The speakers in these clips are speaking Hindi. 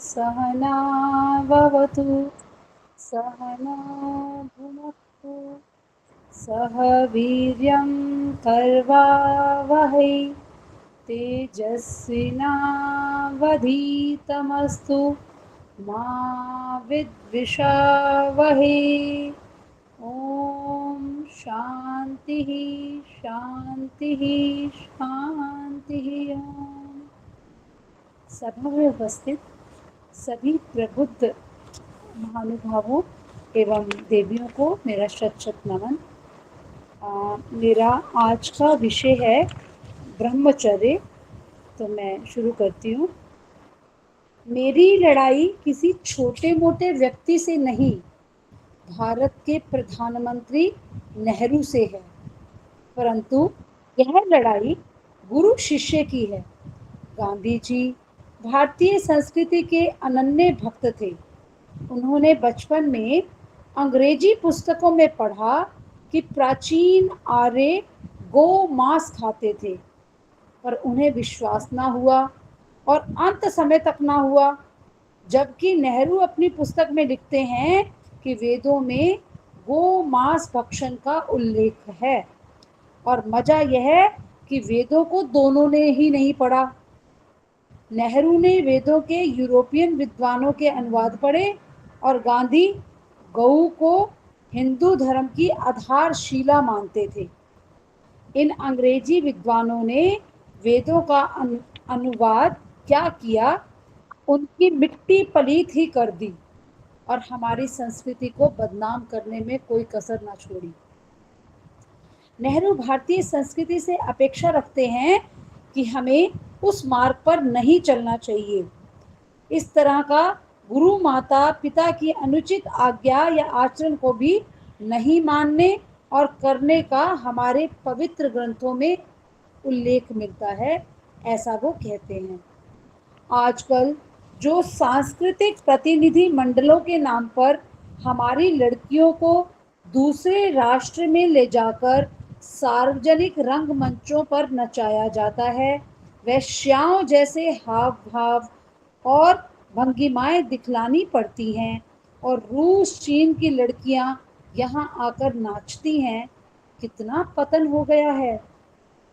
सहना भवतु सहना भुनक्तु सह वीर्यं कर्वावहै तेजस्विनावधीतमस्तु मा विद्विषावहै। ओम शांति शांति शांति। ओम। सभा में उपस्थित सभी प्रबुद्ध महानुभावों एवं देवियों को मेरा शत शत नमन। मेरा आज का विषय है ब्रह्मचर्य। तो मैं शुरू करती हूँ। मेरी लड़ाई किसी छोटे मोटे व्यक्ति से नहीं, भारत के प्रधानमंत्री नेहरू से है, परंतु यह लड़ाई गुरु शिष्य की है। गांधी जी भारतीय संस्कृति के अनन्य भक्त थे। उन्होंने बचपन में अंग्रेजी पुस्तकों में पढ़ा कि प्राचीन आर्य गो मांस खाते थे, पर उन्हें विश्वास ना हुआ और अंत समय तक ना हुआ। जबकि नेहरू अपनी पुस्तक में लिखते हैं कि वेदों में गो मांस भक्षण का उल्लेख है। और मजा यह है कि वेदों को दोनों ने ही नहीं पढ़ा। नेहरू ने वेदों के यूरोपियन विद्वानों के अनुवाद पढ़े और गांधी गऊ को हिंदू धर्म की आधारशिला मानते थे। इन अंग्रेजी विद्वानों ने वेदों का अनुवाद क्या किया, उनकी मिट्टी पलीत ही कर दी और हमारी संस्कृति को बदनाम करने में कोई कसर ना छोड़ी। नेहरू भारतीय संस्कृति से अपेक्षा रखते हैं कि हमें उस मार्ग पर नहीं चलना चाहिए। इस तरह का गुरु माता पिता की अनुचित आज्ञा या आचरण को भी नहीं मानने और करने का हमारे पवित्र ग्रंथों में उल्लेख मिलता है, ऐसा वो कहते हैं। आजकल जो सांस्कृतिक प्रतिनिधि मंडलों के नाम पर हमारी लड़कियों को दूसरे राष्ट्र में ले जाकर सार्वजनिक रंगमंचों पर नचाया जाता है, वेश्याओं जैसे हाव भाव और भंगिमाएं दिखलानी पड़ती हैं और रूस चीन की लड़कियां यहाँ आकर नाचती हैं। कितना पतन हो गया है,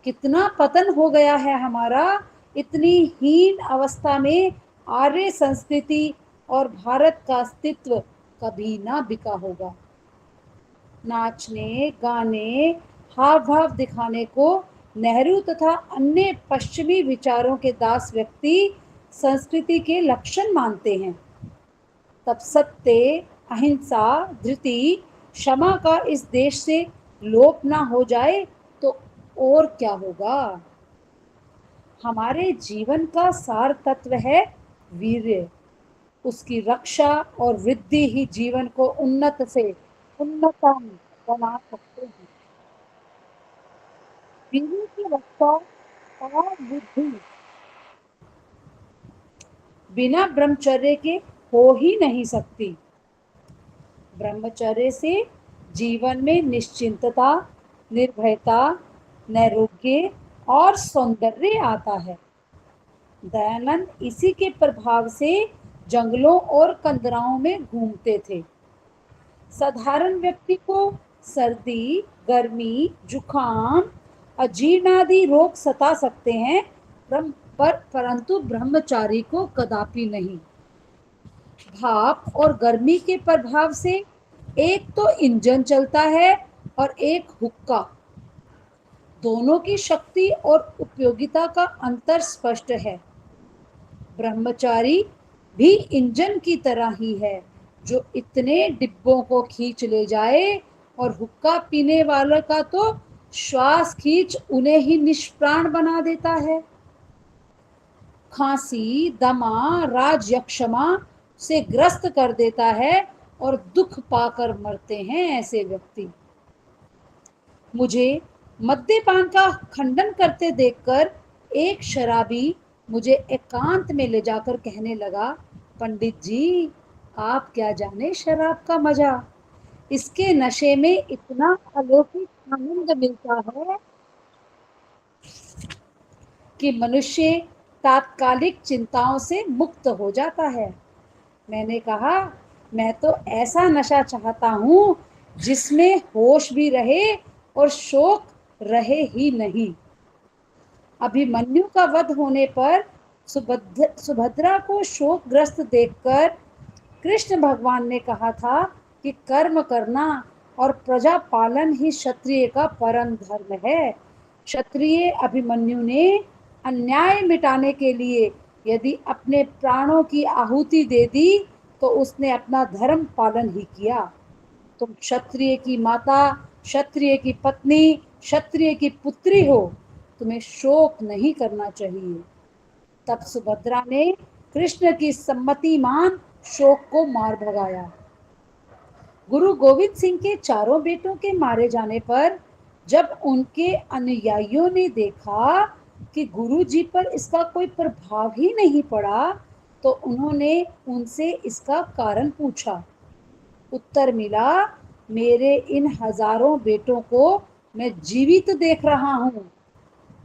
कितना पतन हो गया है हमारा। इतनी हीन अवस्था में आर्य संस्कृति और भारत का अस्तित्व कभी ना बिका होगा। नाचने गाने हाव भाव दिखाने को नेहरू तथा अन्य पश्चिमी विचारों के दास व्यक्ति संस्कृति के लक्षण मानते हैं। तब सत्य अहिंसा धृति क्षमा का इस देश से लोप ना हो जाए तो और क्या होगा। हमारे जीवन का सार तत्व है वीर्य। उसकी रक्षा और वृद्धि ही जीवन को उन्नत से उन्नतम बना सकते हैं। वीर्य की रक्षा और वृद्धि बिना ब्रह्मचर्य के हो ही नहीं सकती। ब्रह्मचर्य से जीवन में निश्चिंतता, निर्भयता, नैरोग्य और सौंदर्य आता है। दयानंद इसी के प्रभाव से जंगलों और कंदराओं में घूमते थे। साधारण व्यक्ति को सर्दी, गर्मी, जुखाम, अजीर्ण आदि रोग सता सकते हैं, परंतु ब्रह्मचारी को कदापि नहीं। भाप और गर्मी के प्रभाव से एक तो इंजन चलता है और एक हुक्का। दोनों की शक्ति और उपयोगिता का अंतर स्पष्ट है। ब्रह्मचारी भी इंजन की तरह ही है, जो इतने डिब्बों को खींच ले जाए, और हुक्का पीने वाले का तो श्वास खींच उन्हें ही निष्प्राण बना देता है। खांसी, दमा, राजयक्षमा से ग्रस्त कर देता है और दुख पाकर मरते हैं ऐसे व्यक्ति। मुझे मद्यपान का खंडन करते देखकर एक शराबी मुझे एकांत में ले जाकर कहने लगा, पंडित जी, आप क्या जाने शराब का मजा। इसके नशे में इतना अलौकिक आनंद मिलता है कि मनुष्य तात्कालिक चिंताओं से मुक्त हो जाता है। मैंने कहा, मैं तो ऐसा नशा चाहता हूँ जिसमें होश भी रहे और शोक रहे ही नहीं। अभिमन्यु का वध होने पर सुभद्रा को शोकग्रस्त देखकर कृष्ण भगवान ने कहा था कि कर्म करना और प्रजा पालन ही क्षत्रिय का परम धर्म है। क्षत्रिय अभिमन्यु ने अन्याय मिटाने के लिए यदि अपने प्राणों की आहुति दे दी तो उसने अपना धर्म पालन ही किया। तुम क्षत्रिय की माता, क्षत्रिय की पत्नी, क्षत्रिय की पुत्री हो, तुम्हें शोक नहीं करना चाहिए। तब सुभद्रा ने कृष्ण की सम्मति मान शोक को मार भगाया। गुरु गोविंद सिंह के चारों बेटों के मारे जाने पर जब उनके अनुयायियों ने देखा कि गुरु जी पर इसका कोई प्रभाव ही नहीं पड़ा, तो उन्होंने उनसे इसका कारण पूछा। उत्तर मिला, मेरे इन हजारों बेटों को मैं जीवित देख रहा हूँ।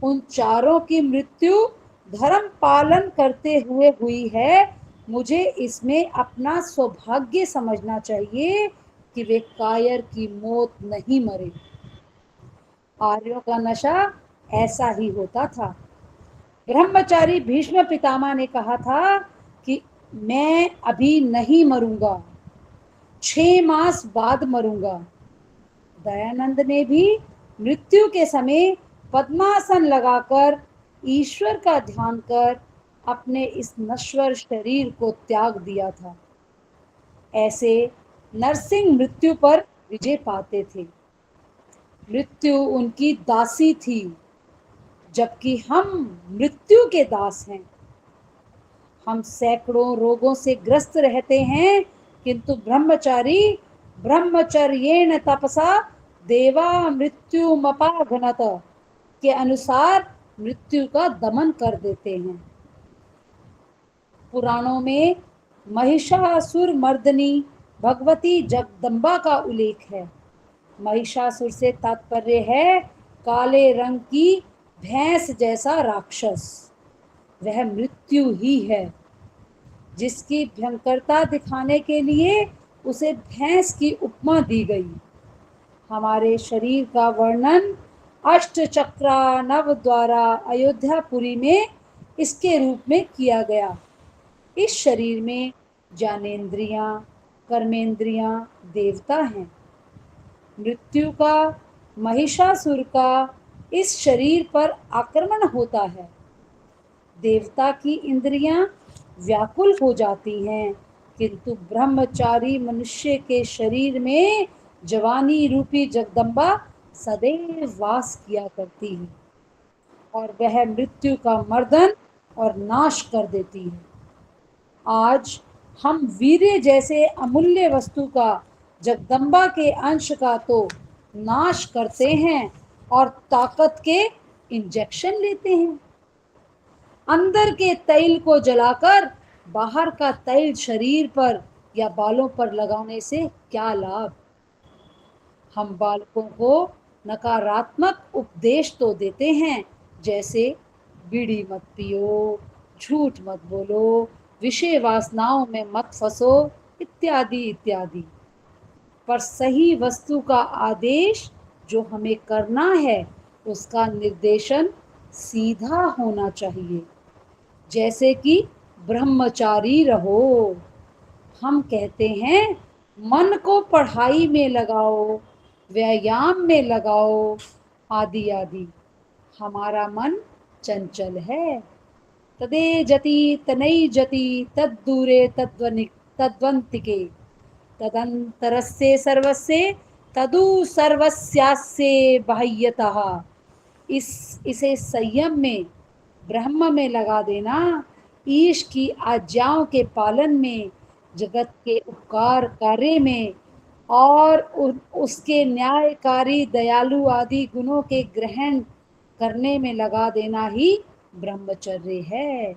उन चारों की मृत्यु धर्म पालन करते हुए हुई है। मुझे इसमें अपना सौभाग्य समझना चाहिए कि वे कायर की मौत नहीं मरे। आर्यों का नशा ऐसा ही होता था। ब्रह्मचारी भीष्म पितामह ने कहा था कि मैं अभी नहीं मरूंगा, 6 मास बाद मरूंगा। दयानंद ने भी मृत्यु के समय पद्मासन लगाकर ईश्वर का ध्यान कर अपने इस नश्वर शरीर को त्याग दिया था। ऐसे नरसिंह मृत्यु पर विजय पाते थे। मृत्यु उनकी दासी थी, जबकि हम मृत्यु के दास हैं। हम सैकड़ों रोगों से ग्रस्त रहते हैं, किंतु ब्रह्मचारी ब्रह्मचर्येण तपसा देवा मृत्युमपाघनत के अनुसार मृत्यु का दमन कर देते हैं। पुराणों में महिषासुर मर्दनी भगवती जगदम्बा का उल्लेख है। महिषासुर से तात्पर्य है काले रंग की भैंस जैसा राक्षस। वह मृत्यु ही है, जिसकी भयंकरता दिखाने के लिए उसे भैंस की उपमा दी गई। हमारे शरीर का वर्णन अष्टचक्रा नव द्वारा अयोध्यापुरी में इसके रूप में किया गया। इस शरीर में ज्ञानेंद्रियां, कर्मेंद्रियां देवता हैं। मृत्यु का, महिषासुर का इस शरीर पर आक्रमण होता है। देवता की इंद्रियां व्याकुल हो जाती हैं, किंतु ब्रह्मचारी मनुष्य के शरीर में जवानी रूपी जगदम्बा सदैव वास किया करती है और वह मृत्यु का मर्दन और नाश कर देती है। आज हम वीर्य जैसे अमूल्य वस्तु का, जगदम्बा के अंश का तो नाश करते हैं और ताकत के इंजेक्शन लेते हैं। अंदर के तैल को जलाकर बाहर का तैल शरीर पर या बालों पर लगाने से क्या लाभ। हम बालकों को नकारात्मक उपदेश तो देते हैं, जैसे बीड़ी मत पियो, झूठ मत बोलो, विषय वासनाओं में मत फंसो, इत्यादि इत्यादि। पर सही वस्तु का आदेश जो हमें करना है, उसका निर्देशन सीधा होना चाहिए। जैसे कि ब्रह्मचारी रहो। हम कहते हैं मन को पढ़ाई में लगाओ, व्यायाम में लगाओ, आदि आदि। हमारा मन चंचल है। तदे जति तनई जति तद्दूरे तद्वंतिके तदंतरस्य सर्वस्य तदु सर्वस्यास्य बाह्यतः। इसे संयम में, ब्रह्म में लगा देना, ईश की आज्ञाओं के पालन में, जगत के उपकार कार्य में और उसके न्यायकारी दयालु आदि गुणों के ग्रहण करने में लगा देना ही ब्रह्मचर्य है।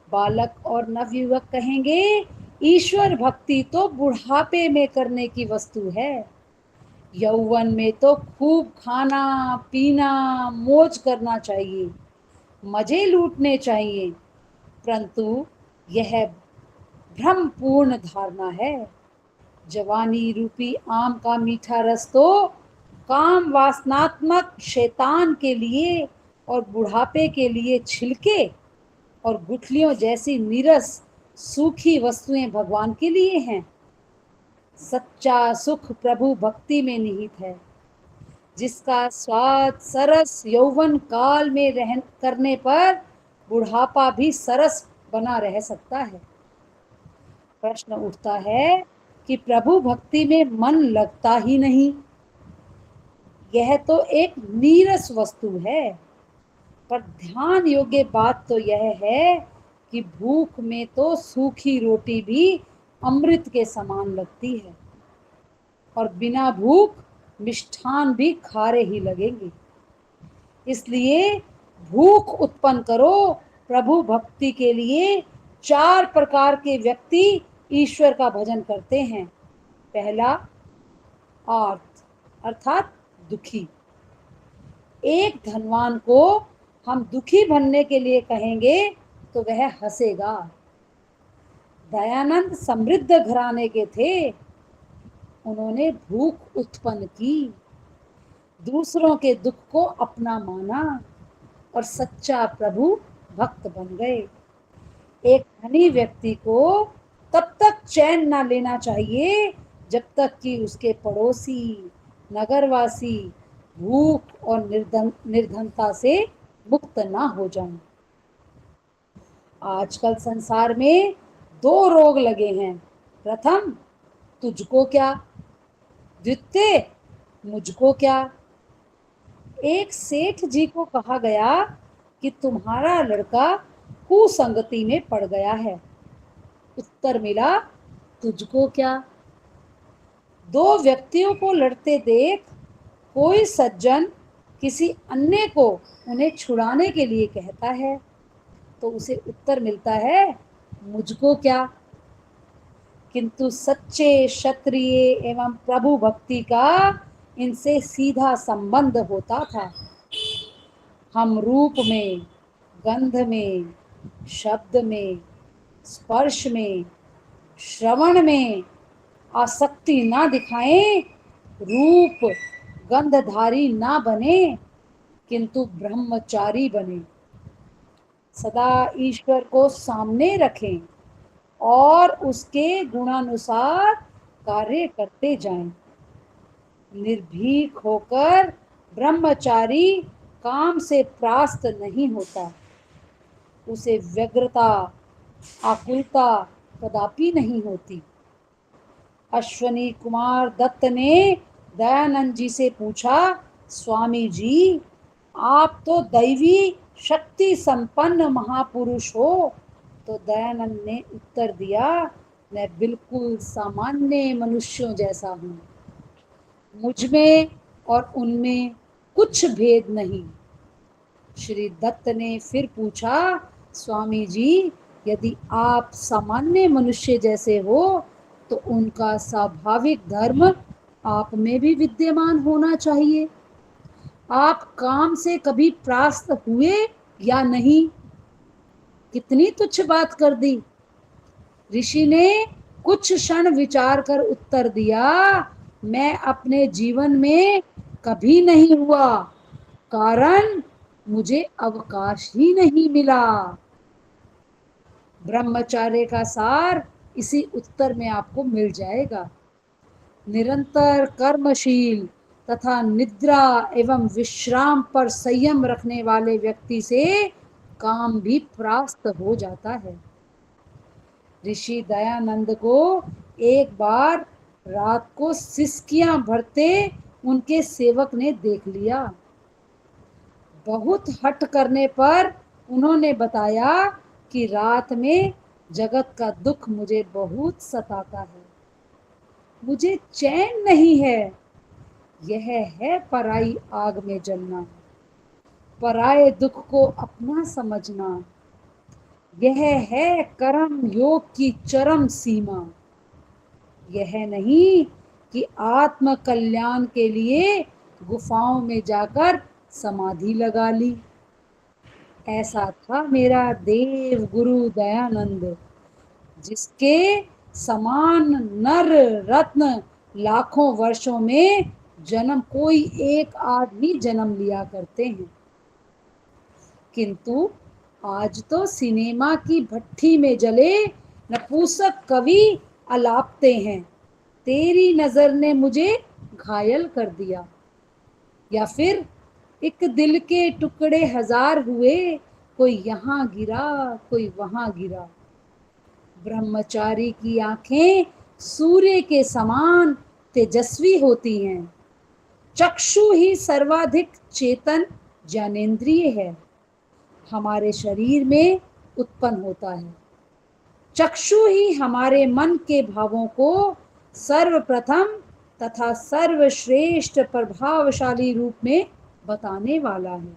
बालक और नवयुवक कहेंगे ईश्वर भक्ति तो बुढ़ापे में करने की वस्तु है। यौवन में तो खूब खाना पीना मौज करना चाहिए, मजे लूटने चाहिए, परंतु यह भ्रमपूर्ण धारणा है। जवानी रूपी आम का मीठा रस तो काम वासनात्मक शैतान के लिए और बुढ़ापे के लिए छिलके और गुठलियों जैसी नीरस सूखी वस्तुएं भगवान के लिए हैं। सच्चा सुख प्रभु भक्ति में निहित है, जिसका स्वाद सरस यौवन काल में रहन करने पर बुढ़ापा भी सरस बना रह सकता है। प्रश्न उठता है कि प्रभु भक्ति में मन लगता ही नहीं। यह तो एक नीरस वस्तु है, पर ध्यान योग्य बात तो यह है कि भूख में तो सूखी रोटी भी अमृत के समान लगती है और बिना भूख मिष्ठान भी खारे ही लगेंगे। इसलिए भूख उत्पन्न करो। प्रभु भक्ति के लिए 4 प्रकार के व्यक्ति ईश्वर का भजन करते हैं। पहला, आर्त अर्थात दुखी। एक धनवान को हम दुखी बनने के लिए कहेंगे तो वह हंसेगा। दयानंद समृद्ध घराने के थे, उन्होंने भूख उत्पन्न की, दूसरों के दुख को अपना माना और सच्चा प्रभु भक्त बन गए। एक धनी व्यक्ति को तब तक चैन ना लेना चाहिए जब तक कि उसके पड़ोसी नगरवासी भूख और निर्धनता से मुक्त ना हो जाएं। आजकल संसार में 2 रोग लगे हैं। प्रथम, तुझको क्या, द्वितीय, मुझको क्या। एक सेठ जी को कहा गया कि तुम्हारा लड़का कुसंगति में पड़ गया है। उत्तर मिला, तुझको क्या। 2 व्यक्तियों को लड़ते देख कोई सज्जन किसी अन्य को उन्हें छुड़ाने के लिए कहता है तो उसे उत्तर मिलता है, मुझको क्या। किंतु सच्चे क्षत्रिय एवं प्रभु भक्ति का इनसे सीधा संबंध होता था। हम रूप में, गंध में, शब्द में, स्पर्श में, श्रवण में आसक्ति ना दिखाएं, रूप गंधधारी ना बने, किंतु ब्रह्मचारी बने। सदा ईश्वर को सामने रखें और उसके गुणानुसार कार्य करते जाएं। निर्भीक होकर ब्रह्मचारी काम से त्रास्त नहीं होता, उसे व्यग्रता आकुलता कदापि नहीं होती। अश्वनी कुमार दत्त ने दयानंद जी से पूछा, स्वामी जी आप तो दैवी शक्ति संपन्न महापुरुष हो। तो दयानंद ने उत्तर दिया, मैं बिल्कुल सामान्य मनुष्यों जैसा हूँ, मुझ में और उनमें कुछ भेद नहीं। श्री दत्त ने फिर पूछा, स्वामी जी यदि आप सामान्य मनुष्य जैसे हो तो उनका स्वाभाविक धर्म आप में भी विद्यमान होना चाहिए। आप काम से कभी त्रास्त हुए या नहीं? कितनी तुच्छ बात कर दी। ऋषि ने कुछ क्षण विचार कर उत्तर दिया, मैं अपने जीवन में कभी नहीं हुआ, कारण मुझे अवकाश ही नहीं मिला। ब्रह्मचर्य का सार इसी उत्तर में आपको मिल जाएगा। निरंतर कर्मशील तथा निद्रा एवं विश्राम पर संयम रखने वाले व्यक्ति से काम भी परास्त हो जाता है। ऋषि दयानंद को एक बार रात को सिसकियां भरते उनके सेवक ने देख लिया। बहुत हठ करने पर उन्होंने बताया कि रात में जगत का दुख मुझे बहुत सताता है, मुझे चैन नहीं है। यह है पराई आग में जलना, पराये दुख को अपना समझना। यह है कर्म योग की चरम सीमा। यह नहीं कि आत्म कल्याण के लिए गुफाओं में जाकर समाधि लगा ली। ऐसा था मेरा देव गुरु दयानंद। जिसके समान नर रत्न लाखों वर्षों में जन्म कोई एक आध ही जन्म लिया करते हैं, किंतु आज तो सिनेमा की भट्ठी में जले नपुंसक कवि अलापते हैं, तेरी नजर ने मुझे घायल कर दिया। या फिर एक दिल के टुकड़े हजार हुए, कोई यहाँ गिरा कोई वहां गिरा। ब्रह्मचारी की आंखें सूर्य के समान तेजस्वी होती हैं, चक्षु ही सर्वाधिक चेतन ज्ञानेन्द्रिय है, हमारे शरीर में उत्पन्न होता है। चक्षु ही हमारे मन के भावों को सर्वप्रथम तथा सर्वश्रेष्ठ प्रभावशाली रूप में बताने वाला है।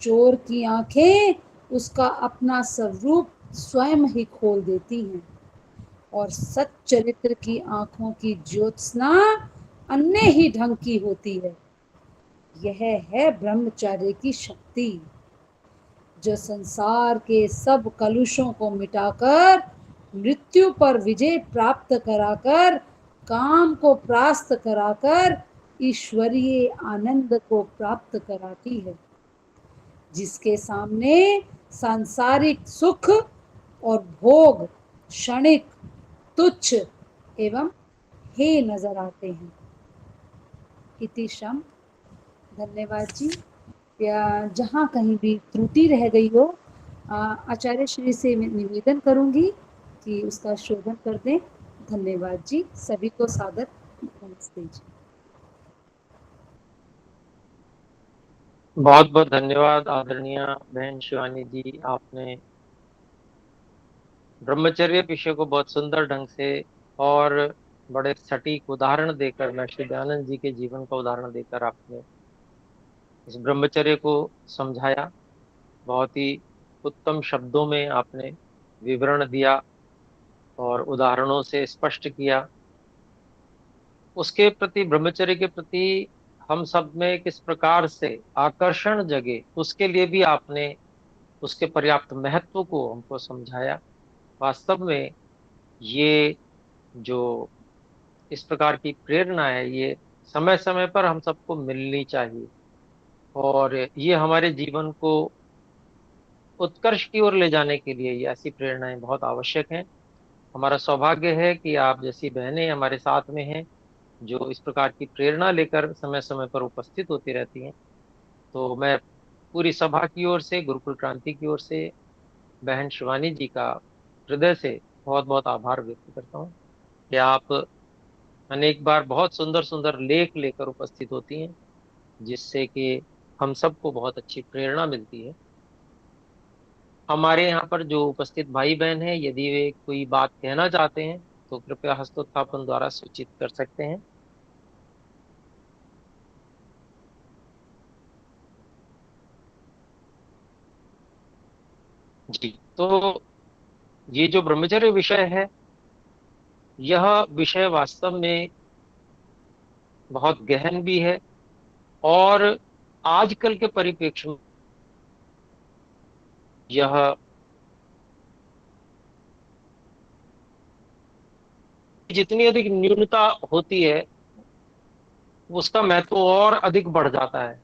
चोर की आंखें उसका अपना स्वरूप स्वयं ही खोल देती हैं, और सच्चरित्र की आंखों की ज्योत्सना अन्य ही ढंग की होती है। यह है ब्रह्मचर्य की शक्ति, जो संसार के सब कलुषों को मिटाकर मृत्यु पर विजय प्राप्त कराकर काम को परास्त कराकर ईश्वरीय आनंद को प्राप्त कराती है, जिसके सामने सांसारिक सुख और भोग क्षणिक तुच्छ एवं हे नजर आते हैं। इति शम। धन्यवाद जी। या जहाँ कहीं भी त्रुटि रह गई हो, आचार्य श्री से मैं निवेदन करूंगी कि उसका शोधन कर दें। धन्यवाद जी, सभी को सादर नमस्ते जी। बहुत बहुत धन्यवाद आदरणीय बहन शिवानी जी, आपने ब्रह्मचर्य विषय को बहुत सुंदर ढंग से और बड़े सटीक उदाहरण देकर, महर्षि दयानंद जी के जीवन का उदाहरण देकर आपने इस ब्रह्मचर्य को समझाया। बहुत ही उत्तम शब्दों में आपने विवरण दिया और उदाहरणों से स्पष्ट किया। उसके प्रति, ब्रह्मचर्य के प्रति हम सब में किस प्रकार से आकर्षण जगे, उसके लिए भी आपने उसके पर्याप्त महत्व को हमको समझाया। वास्तव में ये जो इस प्रकार की प्रेरणा है, ये समय समय पर हम सबको मिलनी चाहिए, और ये हमारे जीवन को उत्कर्ष की ओर ले जाने के लिए ये ऐसी प्रेरणाएं बहुत आवश्यक हैं। हमारा सौभाग्य है कि आप जैसी बहनें हमारे साथ में हैं, जो इस प्रकार की प्रेरणा लेकर समय समय पर उपस्थित होती रहती हैं। तो मैं पूरी सभा की ओर से, गुरुकुल क्रांति की ओर से बहन शिवानी जी का हृदय से बहुत बहुत आभार व्यक्त करता हूँ कि आप अनेक बार बहुत सुंदर सुंदर लेख लेकर उपस्थित होती हैं, जिससे कि हम सबको बहुत अच्छी प्रेरणा मिलती है। हमारे यहाँ पर जो उपस्थित भाई बहन हैं, यदि वे कोई बात कहना चाहते हैं तो कृपया हस्तोत्थापन द्वारा सूचित कर सकते हैं। जी, तो ये जो ब्रह्मचर्य विषय है, यह विषय वास्तव में बहुत गहन भी है, और आजकल के परिप्रेक्ष्य में यह जितनी अधिक न्यूनता होती है, उसका महत्व और अधिक बढ़ जाता है।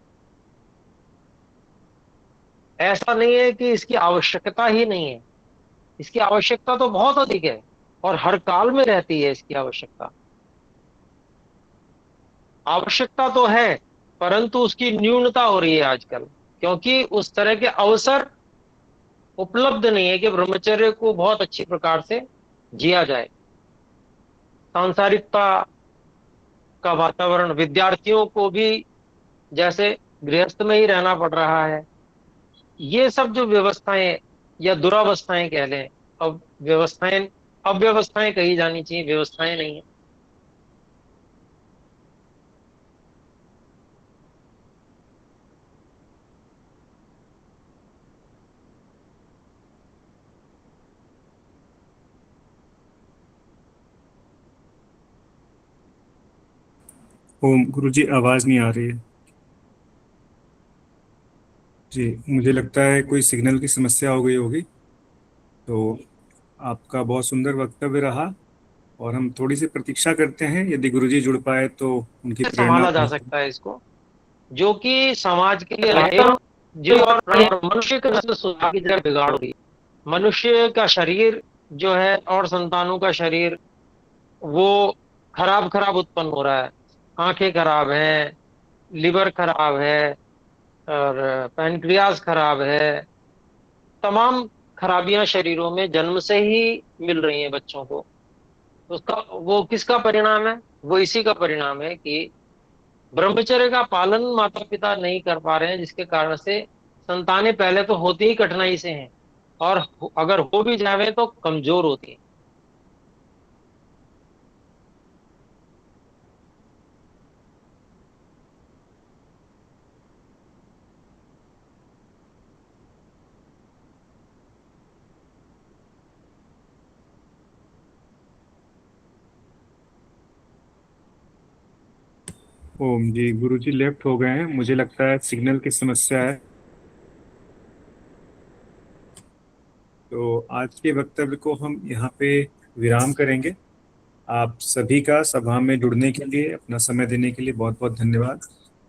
ऐसा नहीं है कि इसकी आवश्यकता ही नहीं है, इसकी आवश्यकता तो बहुत अधिक है, और हर काल में रहती है इसकी आवश्यकता। आवश्यकता तो है, परंतु उसकी न्यूनता हो रही है आजकल, क्योंकि उस तरह के अवसर उपलब्ध नहीं है कि ब्रह्मचर्य को बहुत अच्छी प्रकार से जिया जाए। सांसारिकता का वातावरण, विद्यार्थियों को भी जैसे गृहस्थ में ही रहना पड़ रहा है। ये सब जो व्यवस्थाएं या दुरावस्थाएं कह लें, अब व्यवस्थाएं, अव्यवस्थाएं कही जानी चाहिए, व्यवस्थाएं नहीं है। ओम गुरुजी, आवाज नहीं आ रही है। जी, मुझे लगता है कोई सिग्नल की समस्या हो गई होगी। तो आपका बहुत सुंदर वक्तव्य रहा और हम थोड़ी सी प्रतीक्षा करते हैं, यदि गुरुजी जुड़ पाए तो उनकी प्रेरणा संभाला जा बहुत। सकता है इसको, जो कि समाज के लिए एवं जीव और प्राणी और मनुष्य के नस्ल सुधार की तरह बिगाड़ होगी। मनुष्य का शरीर जो है और संतानों का शरीर वो खराब खराब उत्पन्न हो रहा है। आंखें खराब हैं, लिवर खराब है, और पैनक्रियाज खराब है। तमाम खराबियां शरीरों में जन्म से ही मिल रही हैं बच्चों को। उसका वो किसका परिणाम है? वो इसी का परिणाम है कि ब्रह्मचर्य का पालन माता पिता नहीं कर पा रहे हैं, जिसके कारण से संतानें पहले तो होती ही कठिनाई से हैं, और अगर हो भी जावे तो कमजोर होती हैं। ओम जी, गुरुजी लेफ्ट हो गए हैं, मुझे लगता है सिग्नल की समस्या है। तो आज के वक्तव्य को हम यहाँ पे विराम करेंगे। आप सभी का सभा में जुड़ने के लिए, अपना समय देने के लिए बहुत बहुत धन्यवाद।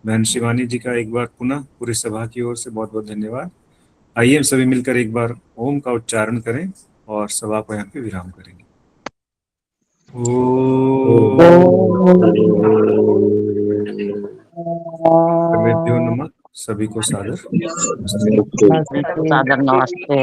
बहन शिवानी जी का एक बार पुनः पूरी सभा की ओर से बहुत बहुत धन्यवाद। आइए हम सभी मिलकर एक बार ओम का उच्चारण करें और सभा को यहाँ पे विराम करेंगे। ओम नमः। सभी को सादर नमस्ते। सादर नमस्ते।